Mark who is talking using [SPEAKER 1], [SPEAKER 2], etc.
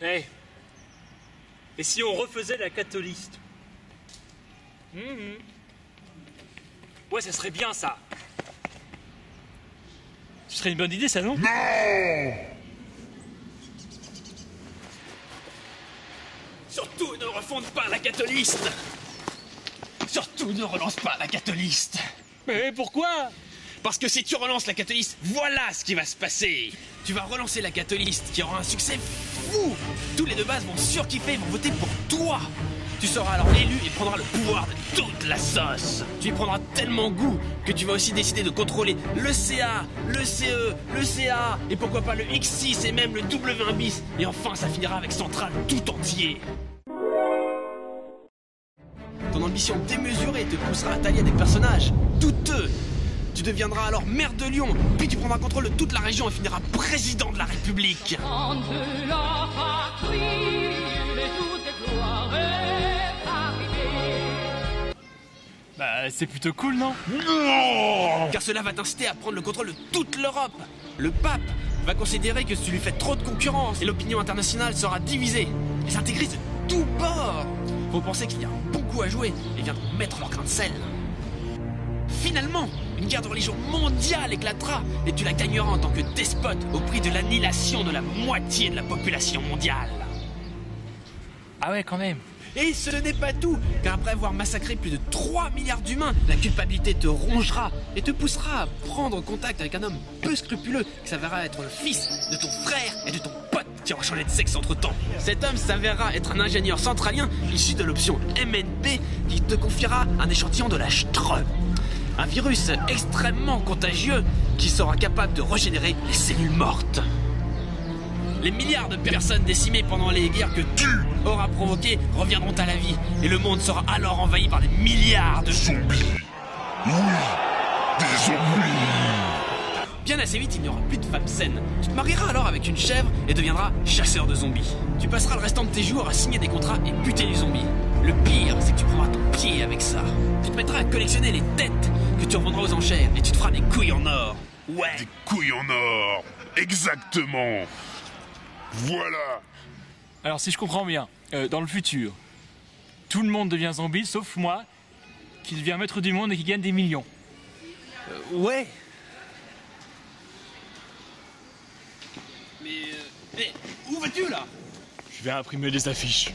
[SPEAKER 1] Eh. Et si on refaisait la catholiste? Ouais, ça serait bien, ça. Ce serait une bonne idée, ça, non?
[SPEAKER 2] Non!
[SPEAKER 3] Surtout ne refonde pas la catholiste. Surtout ne relance pas la catholiste.
[SPEAKER 1] Mais pourquoi?
[SPEAKER 3] Parce que si tu relances la catholiste, voilà ce qui va se passer. Tu vas relancer la catholiste qui aura un succès fou. Tous les de base vont surkiffer, vont voter pour toi. Tu seras alors l'élu et prendras le pouvoir de toute la sauce. Tu y prendras tellement goût que tu vas aussi décider de contrôler le CA, le CE, le CA et pourquoi pas le X6 et même le W1 bis. Et enfin, ça finira avec Centrale tout entier. Ton ambition démesurée te poussera à t'allier à des personnages douteux. Tu deviendras alors maire de Lyon, puis tu prendras contrôle de toute la région et finiras président de la République.
[SPEAKER 1] Bah, c'est plutôt cool, non?
[SPEAKER 2] Non!
[SPEAKER 3] Car cela va t'inciter à prendre le contrôle de toute l'Europe. Le pape va considérer que tu lui fais trop de concurrence et l'opinion internationale sera divisée. Les intégristes de tous bords vont penser qu'il y a un bon coup à jouer et viendront mettre leur grain de sel. Finalement, une guerre de religion mondiale éclatera et tu la gagneras en tant que despote au prix de l'annihilation de la moitié de la population mondiale.
[SPEAKER 1] Ah ouais, quand même.
[SPEAKER 3] Et ce n'est pas tout, car après avoir massacré plus de 3 milliards d'humains, la culpabilité te rongera et te poussera à prendre contact avec un homme peu scrupuleux qui s'avérera être le fils de ton frère et de ton pote qui aura changé de sexe entre-temps. Cet homme s'avérera être un ingénieur centralien issu de l'option MNP qui te confiera un échantillon de la Streu. Un virus extrêmement contagieux qui sera capable de régénérer les cellules mortes. Les milliards de personnes décimées pendant les guerres que tu auras provoquées reviendront à la vie et le monde sera alors envahi par des milliards de
[SPEAKER 2] Zombies! Oui! Des zombies!
[SPEAKER 3] Bien assez vite, il n'y aura plus de femmes saines. Tu te marieras alors avec une chèvre et deviendras chasseur de zombies. Tu passeras le restant de tes jours à signer des contrats et buter les zombies. Le pire, c'est que tu prendras ton pied avec ça. Tu te mettras à collectionner les têtes que tu revendras aux enchères et tu te feras des couilles en or. Ouais!
[SPEAKER 2] Des couilles en or! Exactement! Voilà!
[SPEAKER 1] Alors, si je comprends bien, dans le futur, tout le monde devient zombie, sauf moi, qui devient maître du monde et qui gagne des millions.
[SPEAKER 3] Ouais! Mais où vas-tu là?
[SPEAKER 1] Je vais imprimer des affiches.